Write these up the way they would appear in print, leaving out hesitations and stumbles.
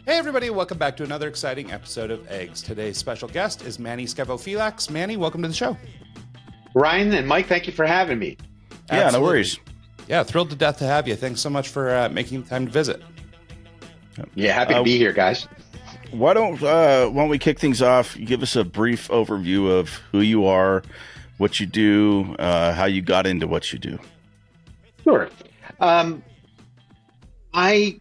Hey everybody, welcome back to another exciting episode of Eggs. Today's special guest is Manny Skevofilax. Manny, welcome to the show. Ryan and Mike, thank you for having me. Yeah, Absolutely. no worries. Yeah, thrilled to death to have you. Thanks so much for making the time to visit. Yeah, happy to be here, guys. Why don't we kick things off? Give us a brief overview of who you are, what you do, how you got into what you do. Sure. I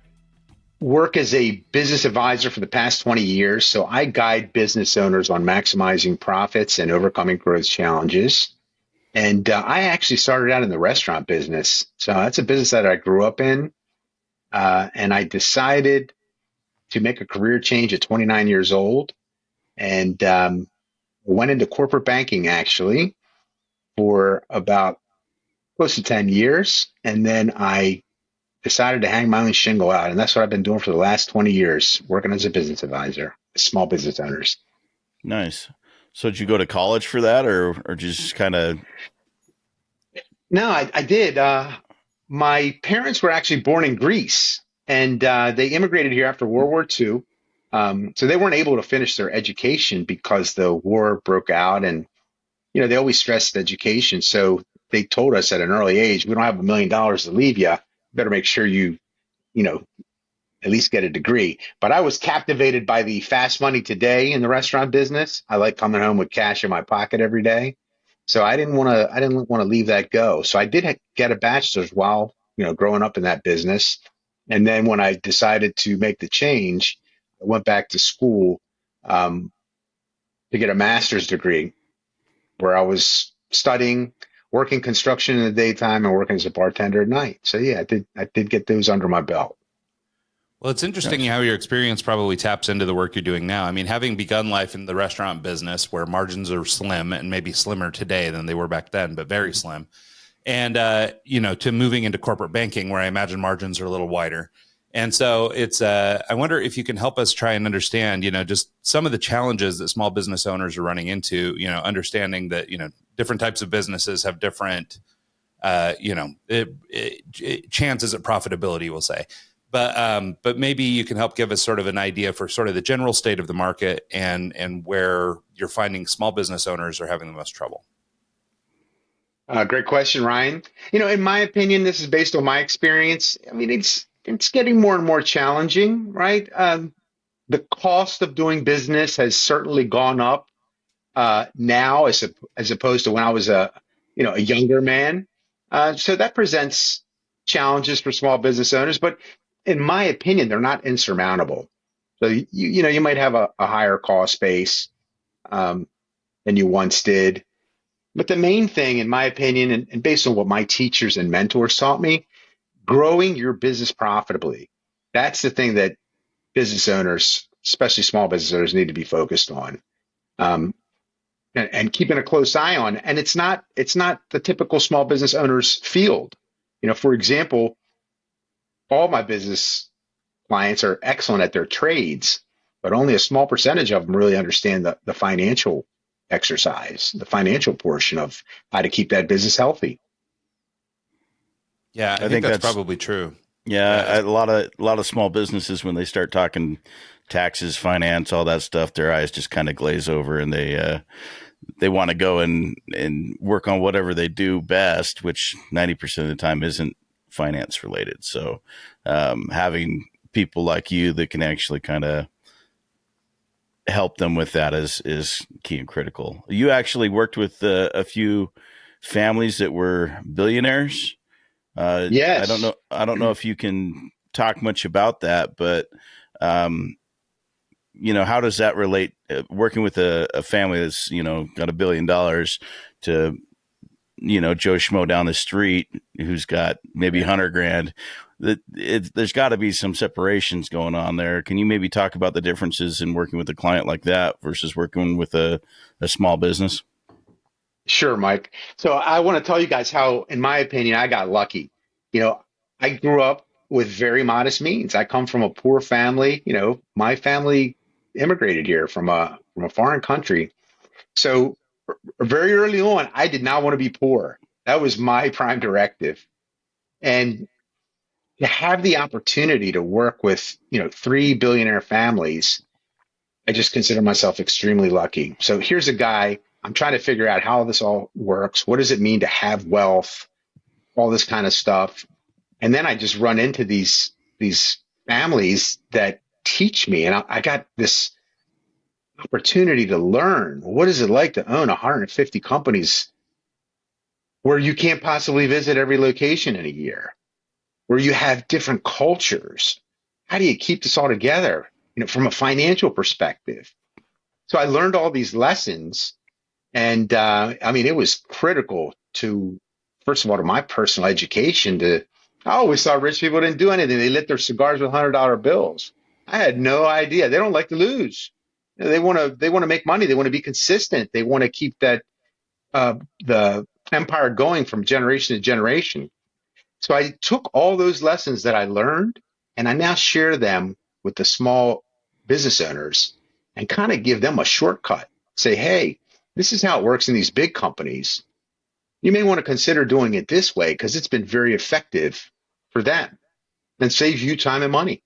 work as a business advisor for the past 20 years, so I guide business owners on maximizing profits and overcoming growth challenges. And I actually started out in the restaurant business. So that's a business that I grew up in. And I decided to make a career change at 29 years old and went into corporate banking actually for about close to 10 years. And then I decided to hang my own shingle out. And that's what I've been doing for the last 20 years, working as a business advisor, small business owners. Nice. So did you go to college for that or just kind of? No, I did. My parents were actually born in Greece and they immigrated here after World War II. So they weren't able to finish their education because the war broke out and, they always stressed education. So they told us at an early age, we don't have $1 million to leave you. Better make sure you know, at least get a degree. But I was captivated by the fast money today in the restaurant business. I like coming home with cash in my pocket every day. So I didn't want to leave that go. So I did get a bachelor's while, growing up in that business. And then when I decided to make the change, I went back to school to get a master's degree where I was studying, working construction in the daytime and working as a bartender at night. So yeah, I did get those under my belt. Well, it's interesting how your experience probably taps into the work you're doing now. I mean, having begun life in the restaurant business where margins are slim and maybe slimmer today than they were back then, but very slim. And, to moving into corporate banking where I imagine margins are a little wider. And so it's, I wonder if you can help us try and understand, just some of the challenges that small business owners are running into, understanding that, different types of businesses have different, chances at profitability, we'll say. But maybe you can help give us sort of an idea for sort of the general state of the market and where you're finding small business owners are having the most trouble. Great question, Ryan. In my opinion, this is based on my experience. I mean, it's getting more and more challenging, right? The cost of doing business has certainly gone up now as opposed to when I was a younger man. So that presents challenges for small business owners, but in my opinion, they're not insurmountable. So you might have a higher cost base than you once did. But the main thing, in my opinion, and based on what my teachers and mentors taught me, growing your business profitably. That's the thing that business owners, especially small business owners, need to be focused on. And keeping a close eye on. And it's not the typical small business owner's field. For example, all my business clients are excellent at their trades, but only a small percentage of them really understand the financial exercise, the financial portion of how to keep that business healthy. Yeah, I think that's probably true. Yeah, a lot of small businesses, when they start talking taxes, finance, all that stuff, their eyes just kind of glaze over, and they want to go and work on whatever they do best, which 90% of the time isn't finance related. So having people like you that can actually kind of help them with that is key and critical. You actually worked with a few families that were billionaires. Yes. I don't know if you can talk much about that, but how does that relate? Working with a family that's got $1 billion to Joe Schmo down the street who's got maybe 100 grand. There's got to be some separations going on there. Can you maybe talk about the differences in working with a client like that versus working with a small business? Sure, Mike. So I want to tell you guys how, in my opinion, I got lucky. I grew up with very modest means. I come from a poor family. My family immigrated here from a foreign country. So very early on, I did not want to be poor. That was my prime directive. And to have the opportunity to work with, three billionaire families, I just consider myself extremely lucky. So here's a guy, I'm trying to figure out how this all works. What does it mean to have wealth? All this kind of stuff. And then I just run into these families that teach me, and I got this opportunity to learn. What is it like to own 150 companies where you can't possibly visit every location in a year, where you have different cultures? How do you keep this all together, from a financial perspective? So I learned all these lessons, and I mean, it was critical to, first of all, to my personal education. I always thought rich people didn't do anything. They lit their cigars with $100 bills. I had no idea. They don't like to lose. They want to make money. They want to be consistent. They want to keep the empire going from generation to generation. So I took all those lessons that I learned, and I now share them with the small business owners and kind of give them a shortcut. Say, hey, this is how it works in these big companies. You may want to consider doing it this way because it's been very effective for them and saves you time and money.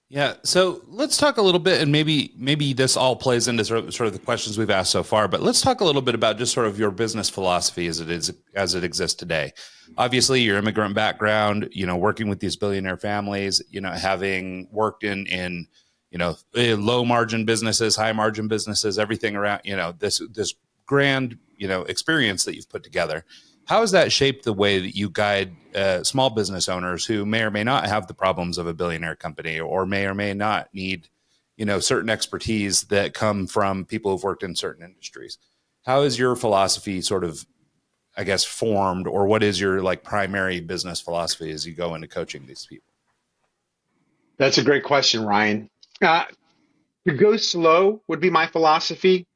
Yeah. So let's talk a little bit, and maybe this all plays into sort of the questions we've asked so far, but let's talk a little bit about just sort of your business philosophy as it exists today. Obviously, your immigrant background, working with these billionaire families, having worked in low margin businesses, high margin businesses, everything around, this grand, experience that you've put together. How has that shaped the way that you guide small business owners who may or may not have the problems of a billionaire company, or may not need, certain expertise that come from people who've worked in certain industries? How is your philosophy sort of, I guess, formed, or what is your primary business philosophy as you go into coaching these people? That's a great question, Ryan. To go slow would be my philosophy.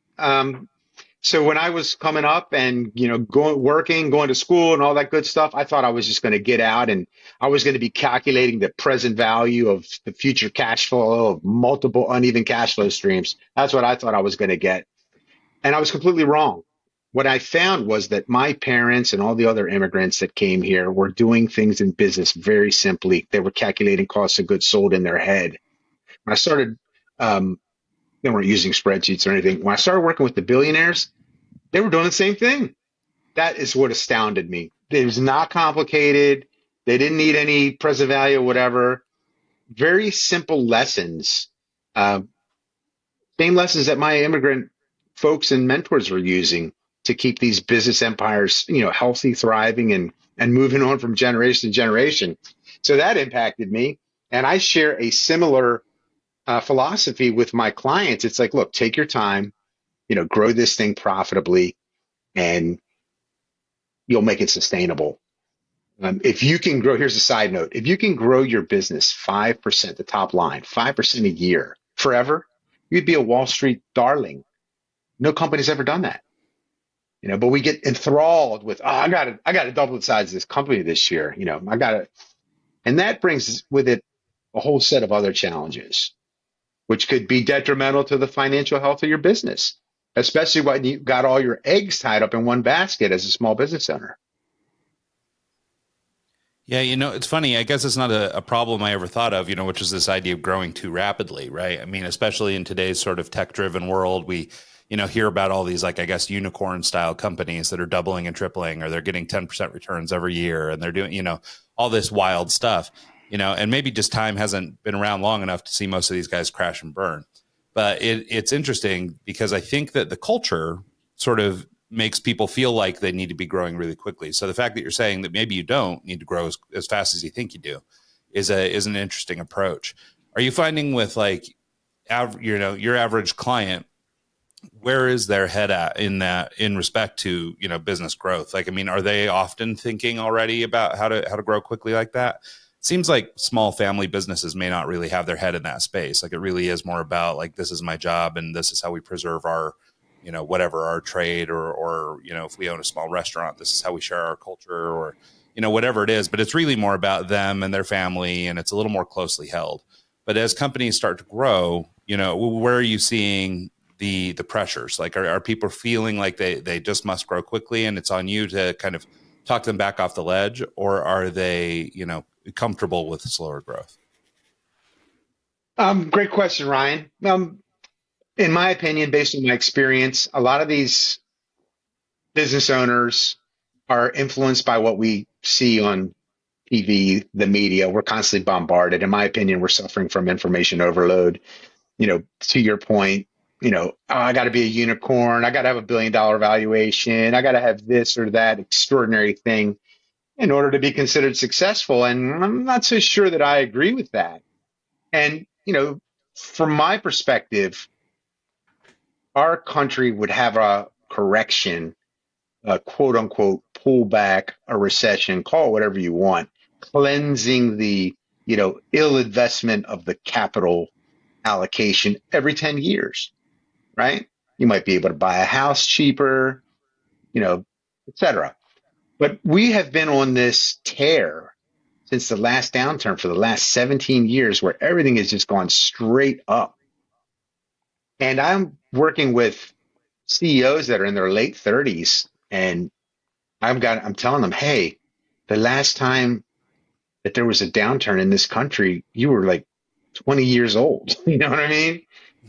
So when I was coming up and, going to school and all that good stuff, I thought I was just going to get out and I was going to be calculating the present value of the future cash flow of multiple uneven cash flow streams. That's what I thought I was going to get. And I was completely wrong. What I found was that my parents and all the other immigrants that came here were doing things in business very simply. They were calculating costs of goods sold in their head. When I started, they weren't using spreadsheets or anything. When I started working with the billionaires, they were doing the same thing. That is what astounded me. It was not complicated. They didn't need any present value or whatever. Very simple lessons. Same lessons that my immigrant folks and mentors were using to keep these business empires, healthy, thriving, and moving on from generation to generation. So that impacted me. And I share a similar philosophy with my clients. It's like, look, take your time, grow this thing profitably, and you'll make it sustainable. If you can grow, here's a side note. If you can grow your business 5%, the top line, 5% a year forever, you'd be a Wall Street darling. No company's ever done that. But we get enthralled with, I gotta double the size of this company this year. And that brings with it a whole set of other challenges, which could be detrimental to the financial health of your business, especially when you got all your eggs tied up in one basket as a small business owner. Yeah, it's funny. I guess it's not a problem I ever thought of, which is this idea of growing too rapidly, right? I mean, especially in today's sort of tech-driven world, we, hear about all these, I guess, unicorn style companies that are doubling and tripling, or they're getting 10% returns every year, and they're doing, all this wild stuff, and maybe just time hasn't been around long enough to see most of these guys crash and burn. But it's interesting because I think that the culture sort of makes people feel like they need to be growing really quickly. So the fact that you're saying that maybe you don't need to grow as fast as you think you do is an interesting approach. Are you finding with your average client, where is their head at in respect to, business growth? Are they often thinking already about how to grow quickly like that? It seems like small family businesses may not really have their head in that space. It really is more about this is my job and this is how we preserve our, whatever our trade, or, if we own a small restaurant, this is how we share our culture, or, whatever it is. But it's really more about them and their family, and it's a little more closely held. But as companies start to grow, where are you seeing the pressures? Are people feeling like they just must grow quickly, and it's on you to kind of talk them back off the ledge, or are they, comfortable with slower growth? Great question, Ryan. In my opinion, based on my experience, a lot of these business owners are influenced by what we see on TV, the media. We're constantly bombarded. In my opinion, we're suffering from information overload. To your point, oh, I got to be a unicorn. I got to have $1 billion valuation. I got to have this or that extraordinary thing in order to be considered successful. And I'm not so sure that I agree with that. And, from my perspective, our country would have a correction, a quote unquote pullback, a recession, call it whatever you want, cleansing the, ill investment of the capital allocation every 10 years, right? You might be able to buy a house cheaper, et cetera. But we have been on this tear since the last downturn for the last 17 years where everything has just gone straight up. And I'm working with CEOs that are in their late 30s, and I'm telling them, hey, the last time that there was a downturn in this country, you were like 20 years old. You know what I mean?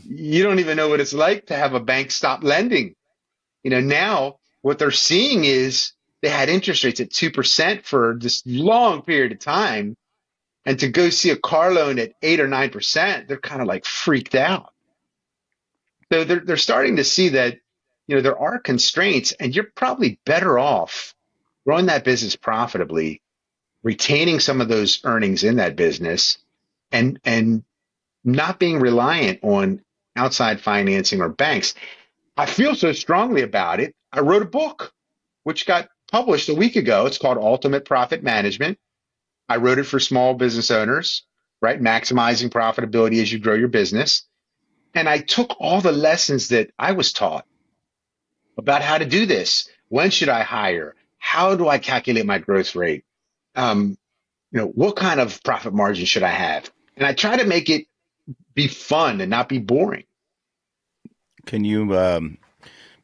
You don't even know what it's like to have a bank stop lending. Now what they're seeing is they had interest rates at 2% for this long period of time. And to go see a car loan at 8 or 9%, they're kind of like freaked out. So they're starting to see that, there are constraints, and you're probably better off growing that business profitably, retaining some of those earnings in that business, and not being reliant on outside financing or banks. I feel so strongly about it. I wrote a book which got published a week ago. It's called Ultimate Profit Management. I wrote it for small business owners, right? Maximizing profitability as you grow your business. And I took all the lessons that I was taught about how to do this. When should I hire? How do I calculate my growth rate? What kind of profit margin should I have? And I try to make it be fun and not be boring. Can you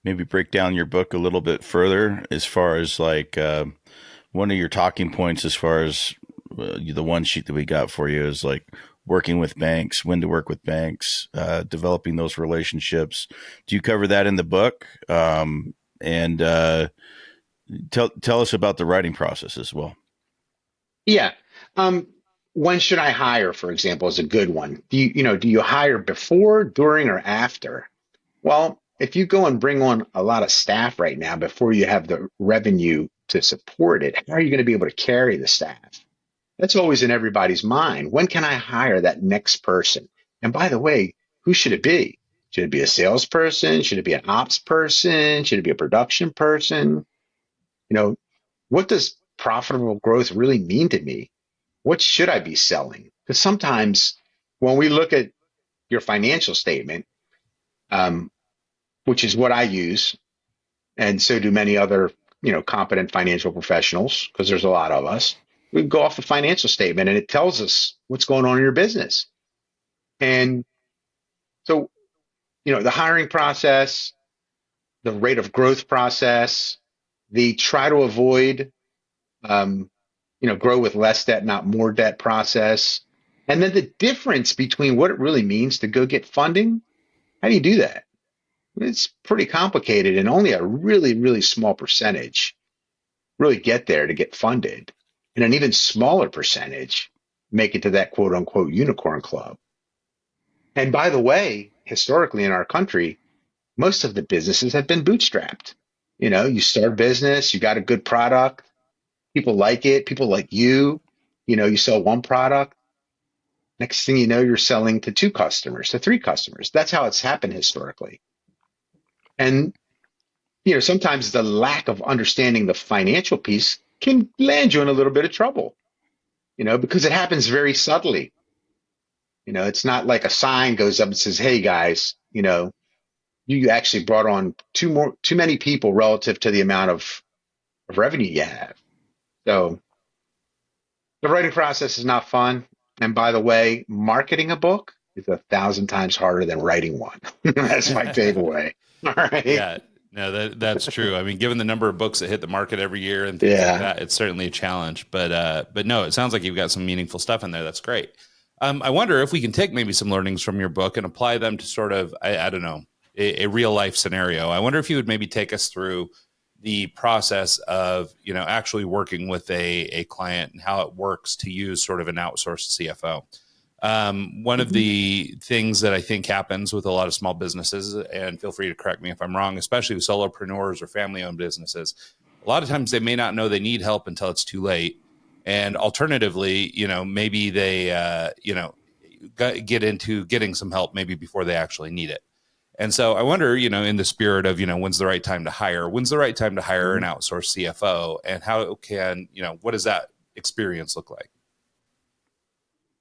maybe break down your book a little bit further as far as like one of your talking points as far as the one sheet that we got for you is like working with banks, when to work with banks, developing those relationships. Do you cover that in the book? And tell us about the writing process as well. Yeah. When should I hire, for example, is a good one. Do you hire before, during, or after? Well, if you go and bring on a lot of staff right now before you have the revenue to support it, how are you going to be able to carry the staff? That's always in everybody's mind. When can I hire that next person? And by the way, who should it be? Should it be a salesperson? Should it be an ops person? Should it be a production person? What does profitable growth really mean to me? What should I be selling? Because sometimes when we look at your financial statement, which is what I use, and so do many other, competent financial professionals, because there's a lot of us. We go off the financial statement and it tells us what's going on in your business. And so, the hiring process, the rate of growth process, the try to avoid, grow with less debt, not more debt process. And then the difference between what it really means to go get funding. How do you do that? It's pretty complicated, and only a really, really small percentage really get there to get funded. And an even smaller percentage make it to that quote unquote unicorn club. And by the way, historically in our country, most of the businesses have been bootstrapped. You start a business, you got a good product, people like it, people like you sell one product. Next thing you know, you're selling to 2 customers, to 3 customers. That's how it's happened historically. And, sometimes the lack of understanding the financial piece can land you in a little bit of trouble, because it happens very subtly. It's not like a sign goes up and says, hey guys, you actually brought on too many people relative to the amount of revenue you have. So the writing process is not fun. And by the way, marketing a book is 1,000 times harder than writing one. That's my takeaway. All right. Yeah. No, that's true. I mean, given the number of books that hit the market every year and things like Yeah. that, it's certainly a challenge. But no, it sounds like you've got some meaningful stuff in there. That's great. I wonder if we can take maybe some learnings from your book and apply them to sort of, I don't know, a real life scenario. I wonder if you would maybe take us through the process of, actually working with a client and how it works to use sort of an outsourced CFO. One of the things that I think happens with a lot of small businesses, and feel free to correct me if I'm wrong, especially with solopreneurs or family-owned businesses, a lot of times they may not know they need help until it's too late. And alternatively, maybe they, get into getting some help maybe before they actually need it. And so I wonder, in the spirit of, when's the right time to hire? When's the right time to hire an outsourced CFO? And how can, what does that experience look like?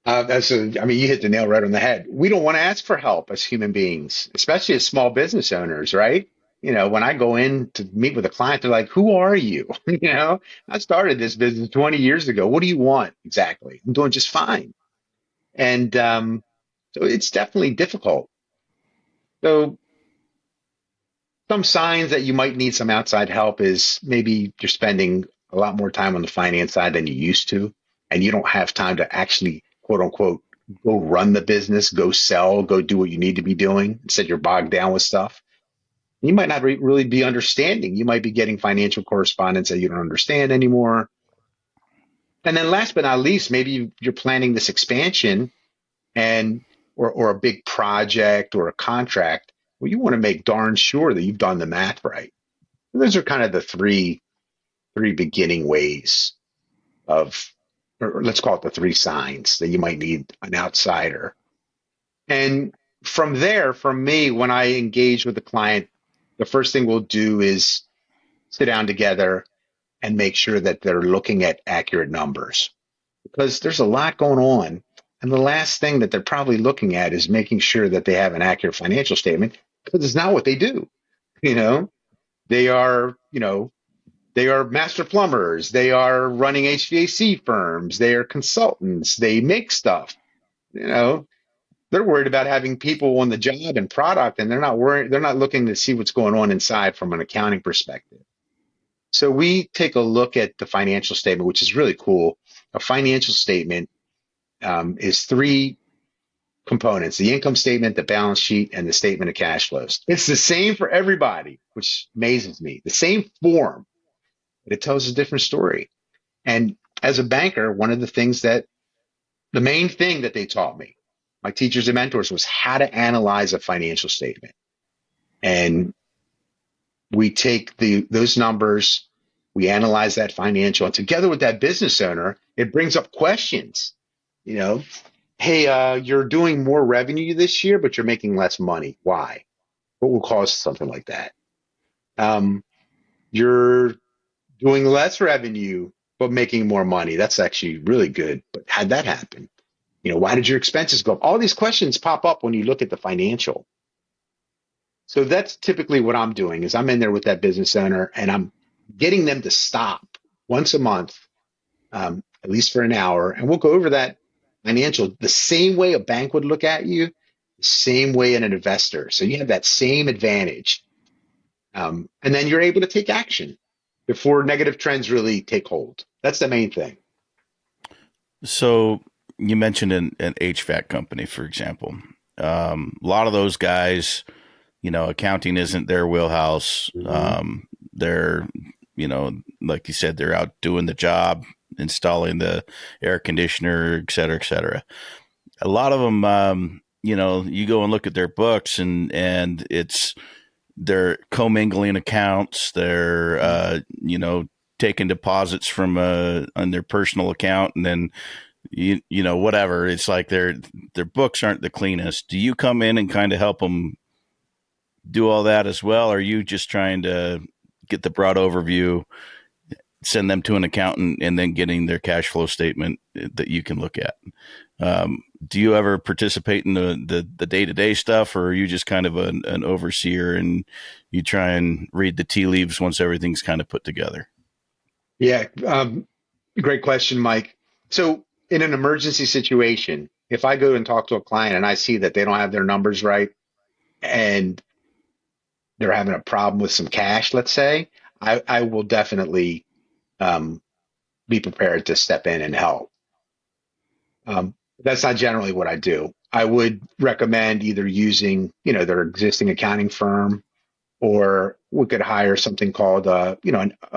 You hit the nail right on the head. We don't want to ask for help as human beings, especially as small business owners, right? When I go in to meet with a client, they're like, "Who are you?" I started this business 20 years ago. What do you want exactly? I'm doing just fine. And so it's definitely difficult. So some signs that you might need some outside help is maybe you're spending a lot more time on the finance side than you used to, and you don't have time to actually, quote unquote, go run the business, go sell, go do what you need to be doing. Instead, you're bogged down with stuff. You might not really be understanding. You might be getting financial correspondence that you don't understand anymore. And then last but not least, maybe you're planning this expansion and or a big project or a contract. Well, you want to make darn sure that you've done the math right. Those are kind of the three beginning ways of, or let's call it the three signs that you might need an outsider. And from there, from me, when I engage with the client, the first thing we'll do is sit down together and make sure that they're looking at accurate numbers because there's a lot going on. And the last thing that they're probably looking at is making sure that they have an accurate financial statement because it's not what they do. You know, they are, they are master plumbers. They are running HVAC firms. They are consultants. They make stuff. You know, they're worried about having people on the job and product, and they're not worried. They're not looking to see what's going on inside from an accounting perspective. So we take a look at the financial statement, which is really cool. A financial statement is three components: the income statement, the balance sheet, and the statement of cash flows. It's the same for everybody, which amazes me. The same form, but it tells a different story. And as a banker, one of the main thing that they taught me, my teachers and mentors, was how to analyze a financial statement. And we take those numbers, we analyze that financial, and together with that business owner, it brings up questions. You know, hey, you're doing more revenue this year, but you're making less money. Why? What will cause something like that? You're doing less revenue, but making more money. That's actually really good. But how'd that happen? Why did your expenses go up? All these questions pop up when you look at the financial. So that's typically what I'm doing is I'm in there with that business owner and I'm getting them to stop once a month, at least for an hour. And we'll go over that financial the same way a bank would look at you, the same way an investor. So you have that same advantage. And then you're able to take action before negative trends really take hold. That's the main thing. So you mentioned an HVAC company, for example. A lot of those guys, accounting isn't their wheelhouse. They're, like you said, they're out doing the job, installing the air conditioner, et cetera, et cetera. A lot of them, you go and look at their books and they're commingling accounts. They're, taking deposits from on their personal account and then whatever. It's like their books aren't the cleanest. Do you come in and kind of help them do all that as well? Or are you just trying to get the broad overview, send them to an accountant, and then getting their cash flow statement that you can look at? Do you ever participate in the day-to-day stuff, or are you just kind of an overseer and you try and read the tea leaves once everything's kind of put together? Yeah, great question, Mike. So in an emergency situation, if I go and talk to a client and I see that they don't have their numbers right and they're having a problem with some cash, let's say, I will definitely be prepared to step in and help. That's not generally what I do. I would recommend either using, their existing accounting firm, or we could hire something called, a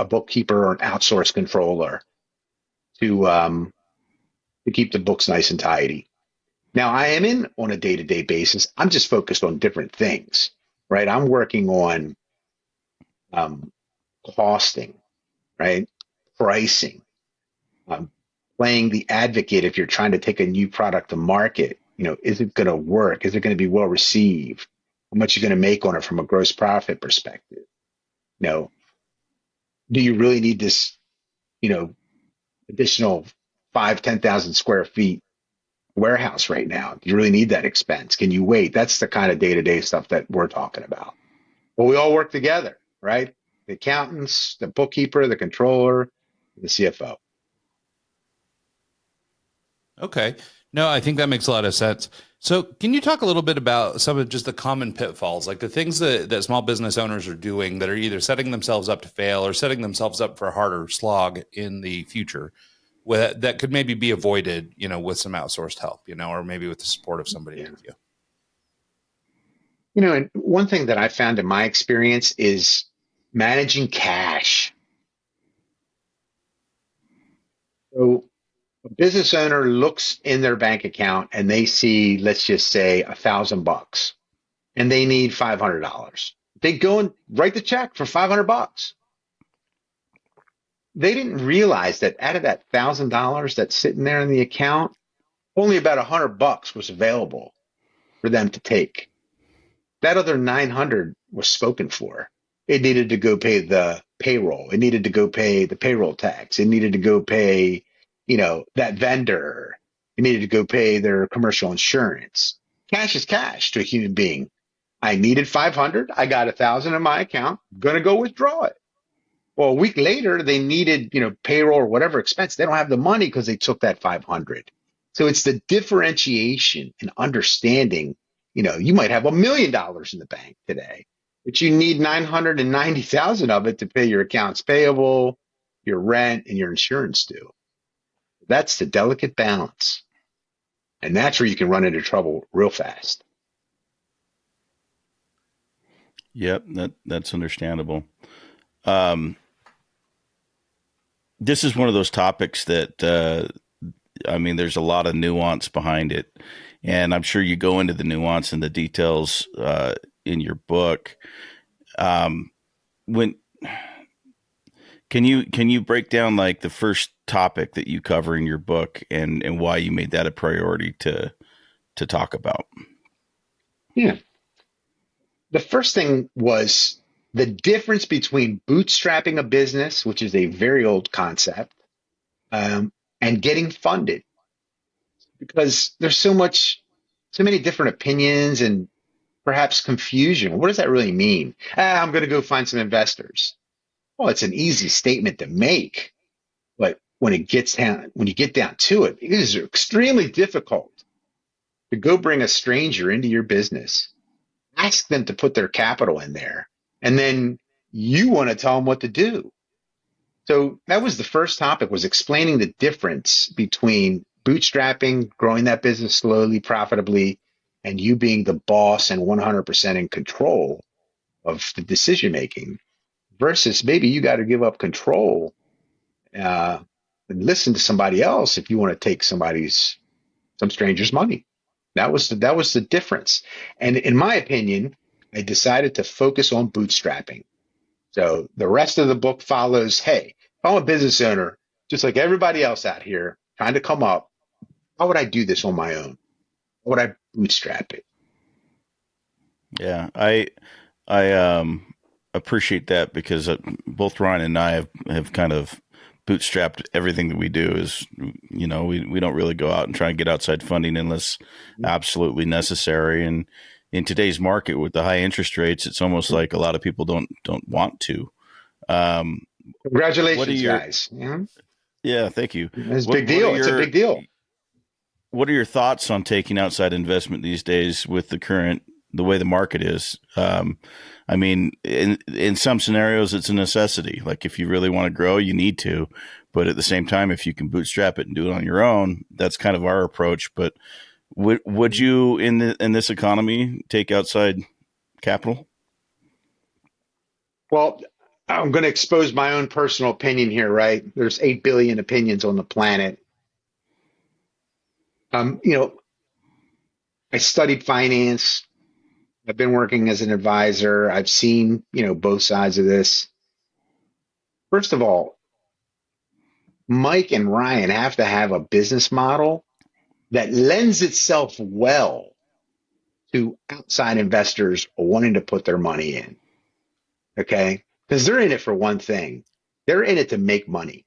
bookkeeper or an outsourced controller to keep the books nice and tidy. Now, I am in on a day-to-day basis. I'm just focused on different things, right? I'm working on um, costing, right? Pricing, um, playing the advocate if you're trying to take a new product to market. Is it going to work? Is it going to be well received? How much are you going to make on it from a gross profit perspective? You know, do you really need this, additional 10,000 square feet warehouse right now? Do you really need that expense? Can you wait? That's the kind of day-to-day stuff that we're talking about. Well, we all work together, right? The accountants, the bookkeeper, the controller, the CFO. Okay. No, I think that makes a lot of sense. So can you talk a little bit about some of just the common pitfalls, like the things that small business owners are doing that are either setting themselves up to fail or setting themselves up for a harder slog in the future, that could maybe be avoided, with some outsourced help, or maybe with the support of somebody like you? And one thing that I found in my experience is managing cash. So a business owner looks in their bank account and they see, let's just say, $1,000, and they need $500. They go and write the check for $500. They didn't realize that out of that $1,000 that's sitting there in the account, only about $100 was available for them to take. That other 900 was spoken for. It needed to go pay the payroll. It needed to go pay the payroll tax. It needed to go pay, that vendor. It needed to go pay their commercial insurance. Cash is cash to a human being. I needed 500. I got 1,000 in my account. Going to go withdraw it. Well, a week later, they needed, payroll or whatever expense. They don't have the money because they took that 500. So it's the differentiation and understanding. You might have $1 million in the bank today, but you need 990,000 of it to pay your accounts payable, your rent, and your insurance due. That's the delicate balance. And that's where you can run into trouble real fast. Yep, that's understandable. This is one of those topics that, there's a lot of nuance behind it. And I'm sure you go into the nuance and the details in your book. Can you break down like the first topic that you cover in your book and why you made that a priority to talk about? Yeah. The first thing was the difference between bootstrapping a business, which is a very old concept, and getting funded, because there's so many different opinions and perhaps confusion. What does that really mean? I'm going to go find some investors. Well, it's an easy statement to make, but when you get down to it, it is extremely difficult to go bring a stranger into your business, ask them to put their capital in there, and then you want to tell them what to do. So that was the first topic, was explaining the difference between bootstrapping, growing that business slowly, profitably, and you being the boss and 100% in control of the decision making, versus maybe you got to give up control and listen to somebody else if you want to take some stranger's money. That was the difference. And in my opinion, I decided to focus on bootstrapping. So the rest of the book follows, hey, if I'm a business owner, just like everybody else out here trying to come up, how would I do this on my own? How would I bootstrap it? Yeah, I appreciate that, because both Ryan and I have kind of bootstrapped everything that we do. Is, we don't really go out and try and get outside funding unless absolutely necessary. And in today's market with the high interest rates, it's almost like a lot of people don't want to. Congratulations, guys. Yeah, thank you. It's a big deal. It's a big deal. What are your thoughts on taking outside investment these days with the current the way the market is. I mean, in some scenarios, it's a necessity. Like if you really want to grow, you need to. But at the same time, if you can bootstrap it and do it on your own, that's kind of our approach. But would you in this economy take outside capital? Well, I'm going to expose my own personal opinion here, right? There's 8 billion opinions on the planet. You know, I studied finance. I've been working as an advisor. I've seen, both sides of this. First of all, Mike and Ryan have to have a business model that lends itself well to outside investors wanting to put their money in. Okay. Because they're in it for one thing. They're in it to make money.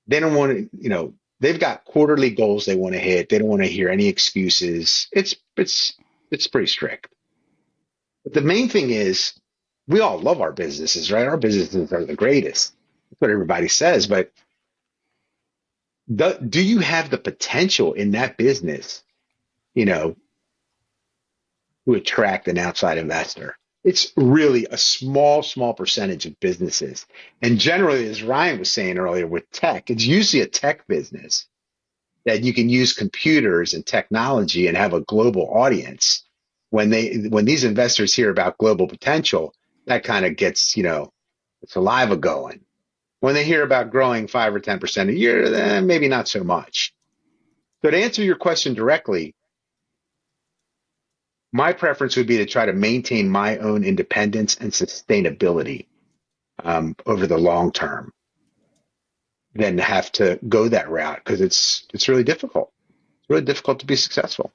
They don't want to, they've got quarterly goals they want to hit. They don't want to hear any excuses. It's pretty strict. But the main thing is we all love our businesses, right? Our businesses are the greatest. That's what everybody says. But do you have the potential in that business, to attract an outside investor? It's really a small percentage of businesses. And generally, as Ryan was saying earlier with tech, it's usually a tech business that you can use computers and technology and have a global audience. When these investors hear about global potential, that kind of gets, the saliva going. When they hear about growing 5 or 10% a year, then maybe not so much. So to answer your question directly, my preference would be to try to maintain my own independence and sustainability over the long term than to have to go that route, because it's really difficult. It's really difficult to be successful.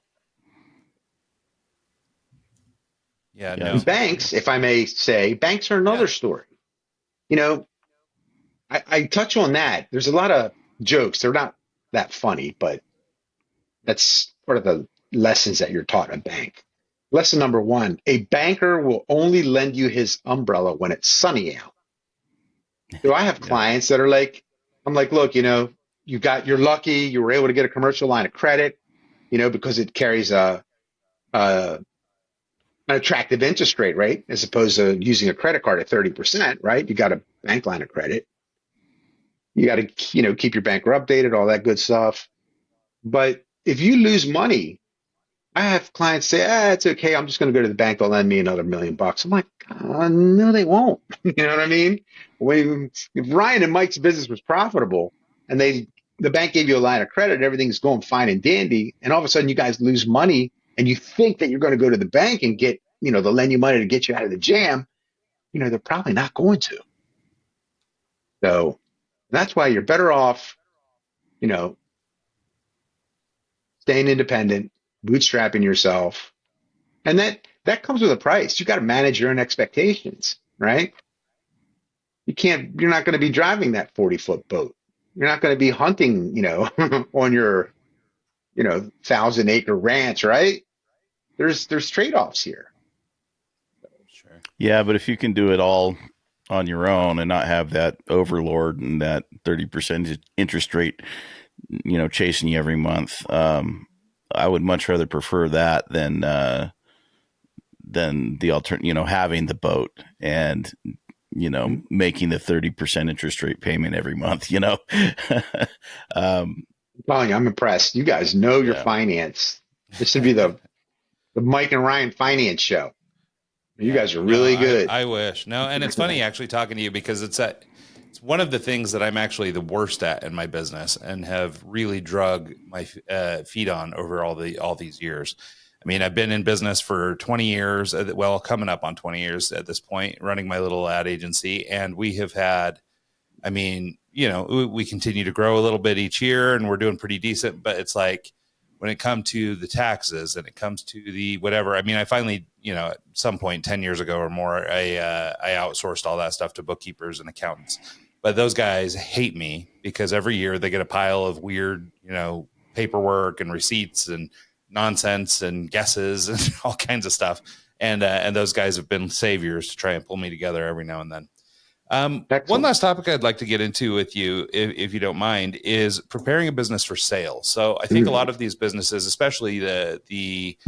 Yeah, Yeah. no. Banks, if I may say, banks are another story. I touch on that. There's a lot of jokes. They're not that funny, but that's part of the lessons that you're taught in a bank. Lesson number 1, a banker will only lend you his umbrella when it's sunny out. So I have clients that are like, I'm like, look, you're lucky, you were able to get a commercial line of credit, because it carries an attractive interest rate, right? As opposed to using a credit card at 30%, right? You got a bank line of credit. You got to, keep your banker updated, all that good stuff. But if you lose money, I have clients say, it's okay. I'm just going to go to the bank. They'll lend me another $1 million. I'm like, no, they won't. You know what I mean? If Ryan and Mike's business was profitable and the bank gave you a line of credit, everything's going fine and dandy, and all of a sudden you guys lose money and you think that you're going to go to the bank and get, they'll lend you money to get you out of the jam, they're probably not going to. So that's why you're better off, staying independent, bootstrapping yourself. And that comes with a price. You got to manage your own expectations, right? You're not going to be driving that 40-foot boat. You're not going to be hunting, on your, 1,000-acre ranch, right? There's trade-offs here. Sure. Yeah, but if you can do it all on your own and not have that overlord and that 30% interest rate, chasing you every month, I would much rather prefer that than the alternative, having the boat and, making the 30% interest rate payment every month, I'm telling you, I'm impressed. You guys know your finance. This should be the Mike and Ryan finance show. You guys are really good. I wish. No, and it's funny actually talking to you, because it's one of the things that I'm actually the worst at in my business and have really drug my feet on over all these years. I mean, I've been in business for 20 years, well, coming up on 20 years at this point, running my little ad agency. And we have had, we continue to grow a little bit each year and we're doing pretty decent, but it's like, when it comes to the taxes and it comes to the whatever, I finally, at some point 10 years ago or more, I outsourced all that stuff to bookkeepers and accountants. But those guys hate me because every year they get a pile of weird, paperwork and receipts and nonsense and guesses and all kinds of stuff. And those guys have been saviors to try and pull me together every now and then. One last topic I'd like to get into with you, if you don't mind, is preparing a business for sale. So I think a lot of these businesses, especially the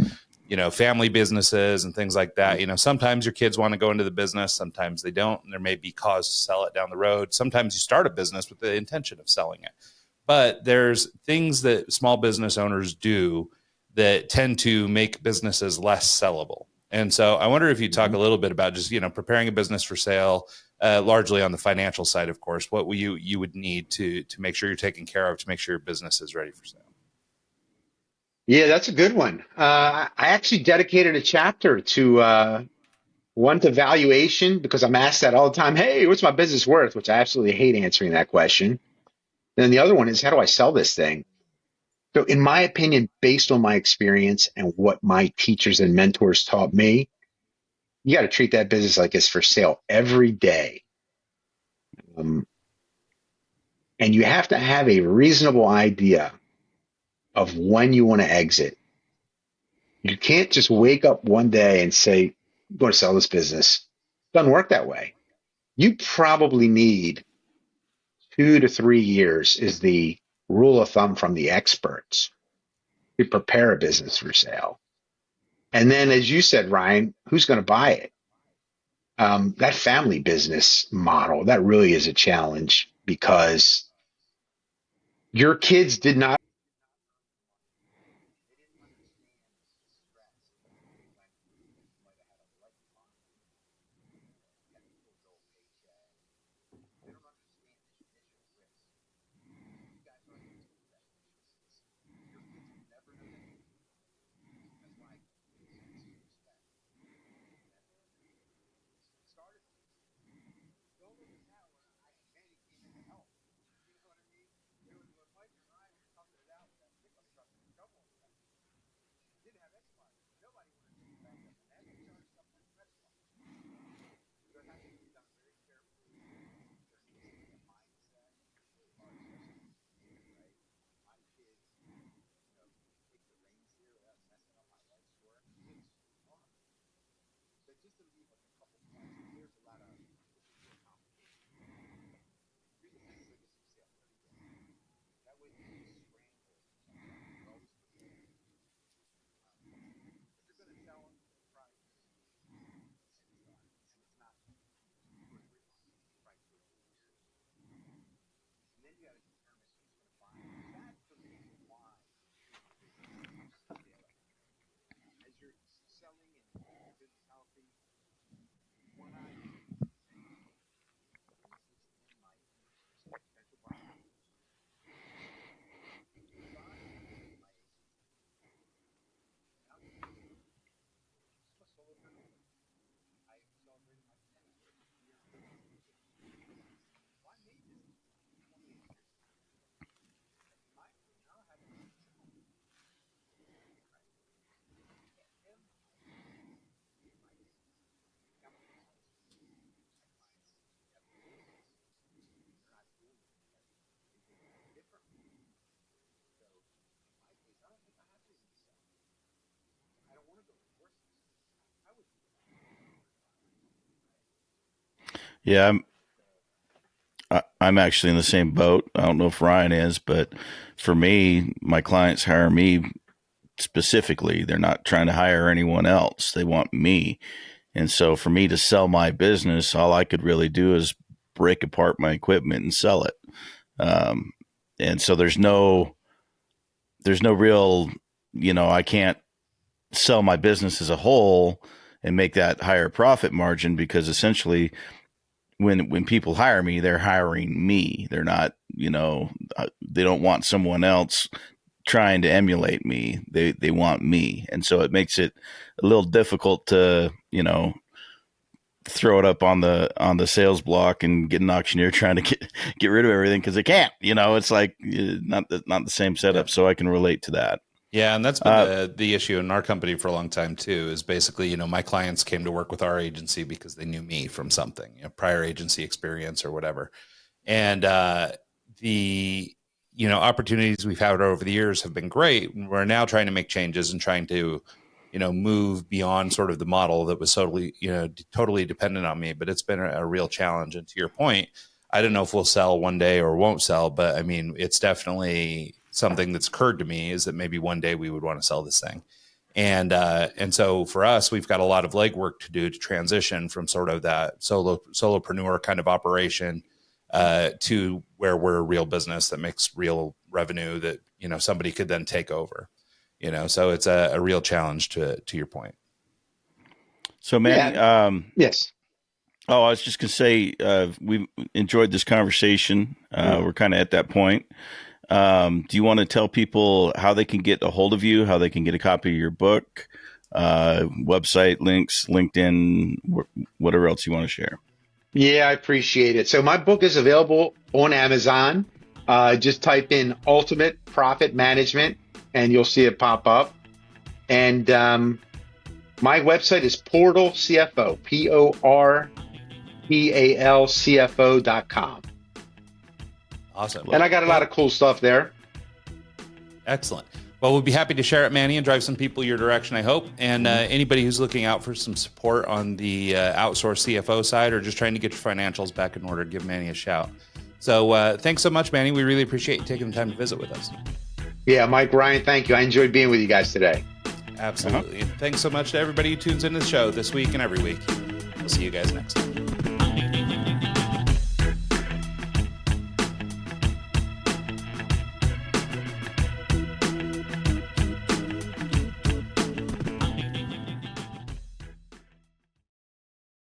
family businesses and things like that. Sometimes your kids want to go into the business, sometimes they don't, and there may be cause to sell it down the road. Sometimes you start a business with the intention of selling it. But there's things that small business owners do that tend to make businesses less sellable. And so I wonder if you talk a little bit about just, preparing a business for sale, largely on the financial side, of course, what you would need to make sure you're taken care of, to make sure your business is ready for sale. Yeah, that's a good one. I actually dedicated a chapter to one to valuation because I'm asked that all the time. Hey, what's my business worth? Which I absolutely hate answering that question. Then the other one is, how do I sell this thing? So, in my opinion, based on my experience and what my teachers and mentors taught me, you got to treat that business like it's for sale every day. Um, and you have to have a reasonable idea of when you want to exit. You can't just wake up one day and say, I'm going to sell this business. It doesn't work that way. You probably need 2 to 3 years is the rule of thumb from the experts to prepare a business for sale. And then, as you said, Ryan, who's going to buy it? That family business model, that really is a challenge because your kids did not. Yeah, I'm actually in the same boat. I don't know if Ryan is, but for me, my clients hire me specifically. They're not trying to hire anyone else. They want me. And so for me to sell my business, all I could really do is break apart my equipment and sell it. Um, and so there's no real, I can't sell my business as a whole and make that higher profit margin because essentially when people hire me, they're hiring me. They're not, they don't want someone else trying to emulate me. They want me. And so it makes it a little difficult to, throw it up on the sales block and get an auctioneer trying to get rid of everything because they can't. It's like not the same setup. So I can relate to that. Yeah, and that's been the issue in our company for a long time too. Is basically, my clients came to work with our agency because they knew me from something, prior agency experience or whatever, and the opportunities we've had over the years have been great. We're now trying to make changes and trying to move beyond sort of the model that was totally dependent on me. But it's been a real challenge. And to your point, I don't know if we'll sell one day or won't sell, but I mean, it's definitely something that's occurred to me is that maybe one day we would want to sell this thing. And so for us, we've got a lot of legwork to do to transition from sort of that solopreneur kind of operation to where we're a real business that makes real revenue that, somebody could then take over, so it's a real challenge to your point. So Manny, yes. Oh, I was just going to say, we enjoyed this conversation. We're kind of at that point. Do you want to tell people how they can get a hold of you, how they can get a copy of your book, website links, LinkedIn, whatever else you want to share? Yeah, I appreciate it. So my book is available on Amazon. Just type in Ultimate Profit Management and you'll see it pop up. And my website is Portal CFO, PORTALCFO.com. Awesome. And I got a lot of cool stuff there. Excellent. Well, we'll be happy to share it, Manny, and drive some people your direction, I hope. And anybody who's looking out for some support on the outsourced CFO side or just trying to get your financials back in order, give Manny a shout. So thanks so much, Manny. We really appreciate you taking the time to visit with us. Yeah, Mike, Ryan, thank you. I enjoyed being with you guys today. Absolutely. And thanks so much to everybody who tunes into the show this week and every week. We'll see you guys next time.